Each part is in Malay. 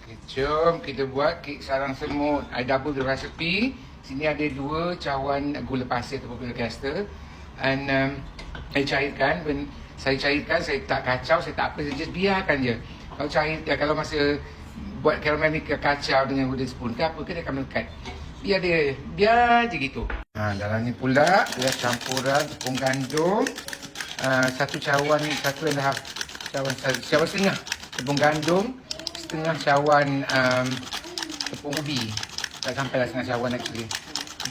Okay, jom kita buat kek sarang semut. I double the recipe. Sini ada 2 cawan gula pasir ataupun gula caster. And saya cairkan. Saya cairkan, saya tak kacau, saya tak apa, saya just biarkan je. Kalau cair, kalau masa buat karamel ni kacau dengan wooden spoon ke apa ke, dia akan melekat. Biar je gitu. Dalam ni pula dia campuran tepung gandum. 1 cawan ni, 1.5 cawan setengah tepung gandum, setengah cawan tepung ubi. Tak sampai lah setengah cawan actually.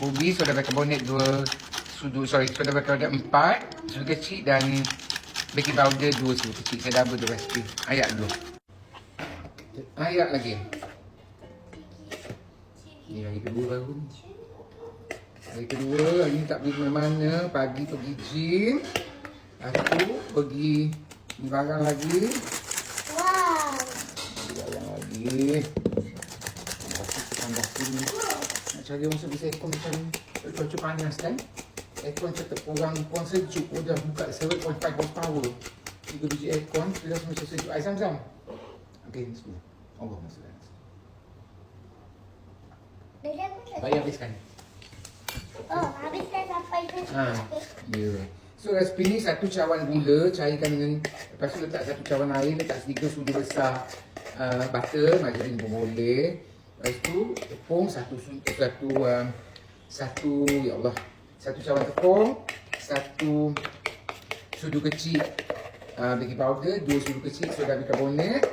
Ubi, soda bicarbonate 4 sudu kecil dan baking powder 2 sudu kecil. Saya double the recipe. Ayak dulu. Ayak lagi. Ni hari kedua baru ni. Hari kedua, hari ni tak pergi ke mana-mana. Pagi pergi gym. Aku pergi barang lagi. Wow. Barang lagi. Tambah sini. Nak cari orang sebisa aircon macam ni. Cuaca panas kan? Aircon cakap kurang sejuk. Dah buka 7.5 horsepower. 3 biji aircon. Kita dah macam sejuk. Air zam-zam. Okey, bismillah. Allah masuk. Bayar habiskan. Oh, habiskan sampai ke. Ya. So resipi ni 1 cawan gula, cairkan dengan, lepas tu letak 1 cawan air, letak sedikit sudu besar butter, margarin pun boleh. Lepas tu tepung 1 ya Allah, 1 cawan tepung, 1 sudu kecil baking powder, 2 sudu kecil soda bicarbonate,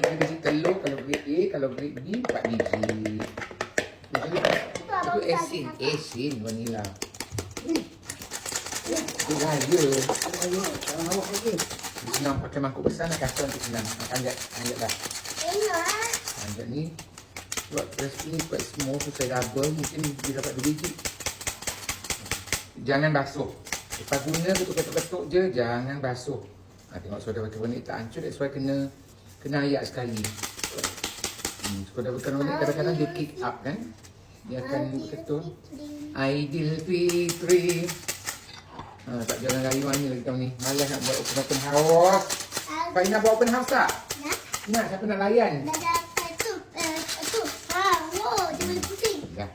3 biji telur kalau grade A, kalau grade B 4 biji. Itu asin vanilla. Dia raya. Jangan awak lagi. Senang pakai mangkuk besar nak kacau nanti senang. Anjat dah. Anjat ni. Buat resipi ni quite small so saya double. Mungkin dia dapat 2 biji. Jangan basuh. Lepas guna ketuk-ketuk je. Jangan basuh. Tengok soda bicarbonate tak hancur. That's why kena ayak sekali. Soda bicarbonate kadang-kadang dia kick up kan. Dia akan betul. Aidilfitri. Tak jalan raya mana lagi tahun ni. Malas nak buat open house. Pak Ina buat open house tak? Nak, siapa nak layan? Dah dapat tu. Wow, dia boleh pusing. Dah.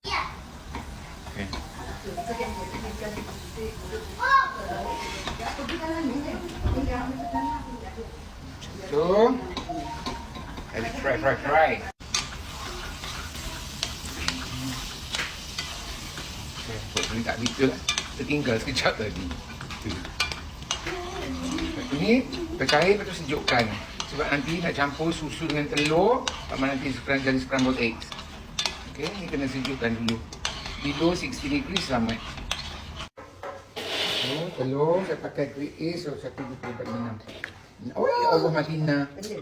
Ya. Okay. Tu. Let's try. Ni tak betul lah. Tertinggal sekejap tadi. Ini percair lepas tu sejukkan. Sebab nanti nak campur susu dengan telur. Sama nanti jadi scrambled eggs. Okay, ni kena sejukkan dulu. Below 60 degrees selamat. So, telur saya pakai grade A. So, 1.46. Oh ya Allah Madinah. Saya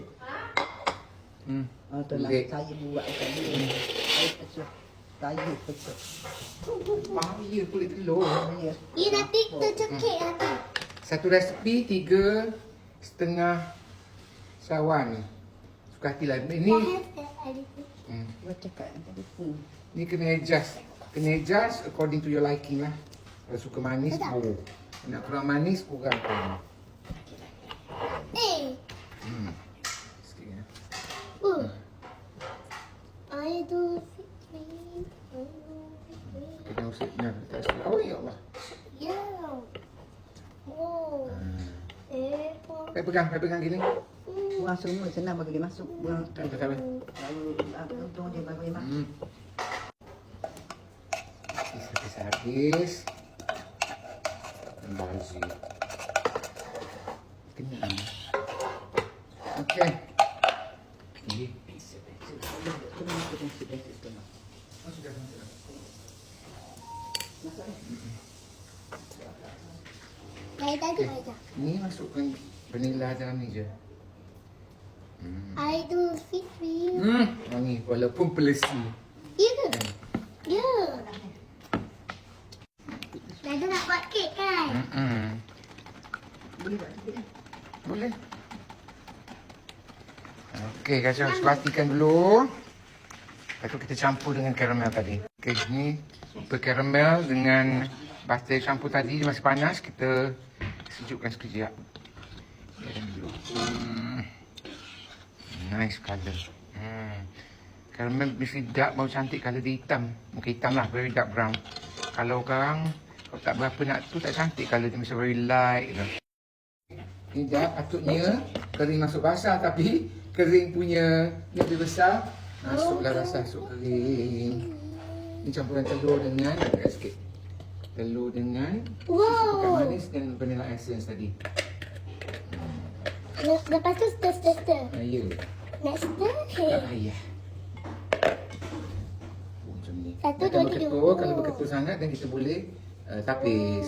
buat tadi. Saya pecah. Bahaya kulit telur. Ia nanti tercekik nanti. Satu resipi 3,5 cawan. Suka hatilah. Ini Buat cakap tadi. ni kena adjust according to your liking lah. Kalau suka manis, nak kurang manis, kurang pun. Sikit ya. Kena usapnya. Oh ya Allah. Ya. Oh. Saya pegang gini. Buang semua senang bagi dia masuk. Buang Tak apa. untung dia bagi dia masuk. Habis. Bazi. Kena. Okey. Ini. Ni masukkan vanilla dalam ni je. Aidilfitri. Wangi walaupun pelesi. Ya ke? Ya. Dada nak buat kek kan? Boleh. Okey, kacau pastikan dulu. Lepas tu kita campur dengan karamel tadi. Okey, ni berkaramel dengan butter campur tadi dia masih panas. Kita sejukkan sekejap. Nice colour. Caramel mesti dark baru cantik. Colour dia hitam. Muka hitam lah. Very dark brown. Kalau orang kalau tak berapa nak tu tak cantik. Colour dia mesti very light. Ni dah patutnya kering masuk basah. Tapi kering punya ni lebih besar. Masuklah basah. Masuk kering. Ni campuran telur dengan agak sikit. Telur dengan susu manis dan vanilla essence tadi. Lepas tu stir. Ya. Nak stir? Tak payah. Macam ni. 1, 2, 3. Kalau berketul sangat dan kita boleh tapis.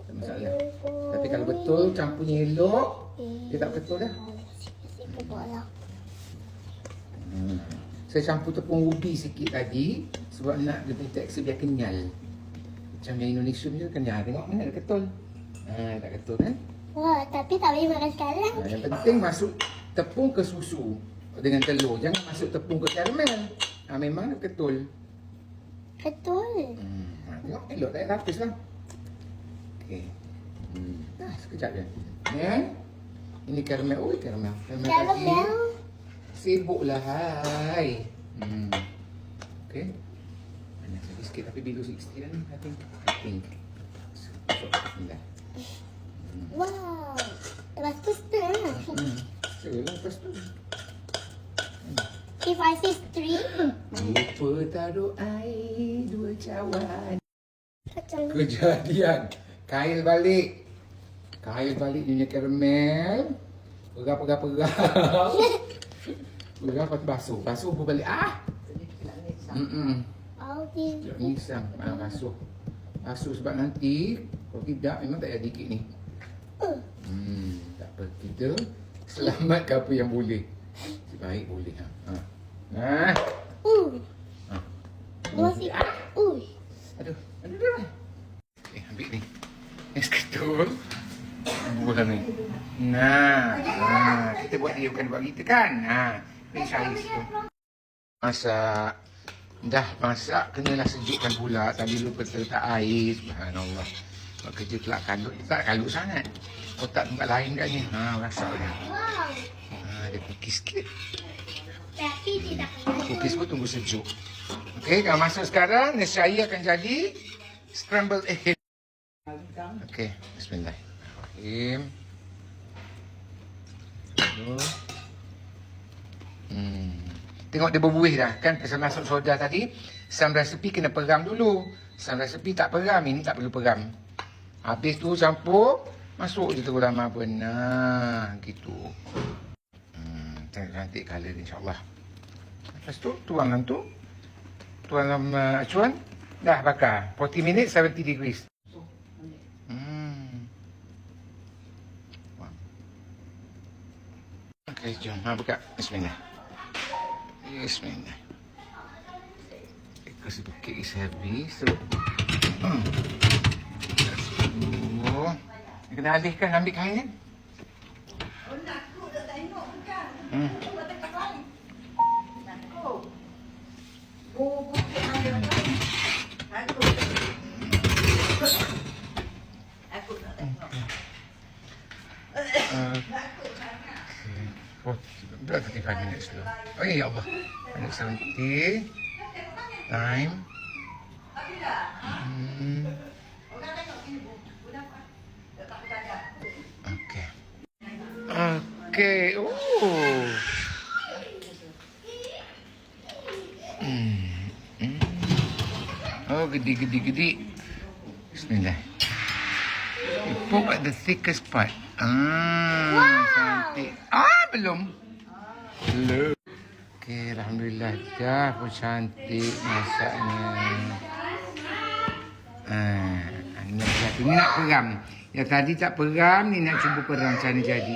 Tak masalah. Tapi kalau betul campurnya elok, dia tak betul dah. Saya campur tepung ubi sikit tadi sebab nak dia punya tekstur biar kenyal. Macam yang Indonesia punya kenyal. Tengok mana ada ketul. Tak ketul kan? Wah, tapi tak boleh makan sekarang. Yang penting masuk tepung ke susu dengan telur. Jangan masuk tepung ke karamel. Memang ketul. Betul. Tengok elok tak lapis lah. Okey. Sekejap je. Ya. Ini karamel. Oh, karamel. Karamel. Sibuklah hai. Okey. Mana lagi sikit tapi below 60 dah ni. I think. Bismillah. Wow. Lepas tu stir lah. Lepas tu. If I say 3. Lupa taruh air 2 cawan. Macam Kejadian. Kail balik. Kail balik dia punya karamel. Perah. Perah lepas basuh. Basuh pun balik. okay. Nisam. Basuh. Basuh sebab nanti kalau tidak memang tak ada dikit ni. Tak apa. Kita selamatkan apa yang boleh. Sebaik boleh. Masih. Aduh. Ambil ni. Yang ketul. Bukan ni. Kita buat dia bukan buat kita kan. Ni saiz tu. Masak. Dah masak kenalah sejukkan pula. Tadi lupa letak air. Subhanallah. Buat kerja telak kalut. Tak kalut sangat. Otak tempat lain kat ni. Masak dia. Ada cookies sikit. Tapi tidak kena. Cookies pun tunggu sejuk. Okey, kalau masuk sekarang, nescaya akan jadi scrambled egg. Okey, bismillahirrahmanirrahim. Tengok dia berbuih dah kan. Pasal masuk soda tadi, some recipe kena peram dulu. Some recipe tak peram, ini tak perlu peram. Habis tu campur, masuk je terus dalam apa. Gitu. Cantik colour ni insyaAllah. Lepas tu, tuang dalam tu. Tuang dalam acuan. Dah bakar. 40 minutes, 70 degrees. Okey, jom. Buka. Bismillah. Bismillah. Kasi the cake is heavy. So, kena alihkan, ambil kain kan? Berapa 35 minutes dulu. Oh ya Allah. 170. Time. Okay. Okay. Oh, gede. Bismillah. You poke at the thickest part. Cantik. Belum. Okey, alhamdulillah dah pun cantik masaknya. Ni nak peram. Yang tadi tak peram, ni nak cuba peram macam ni jadi.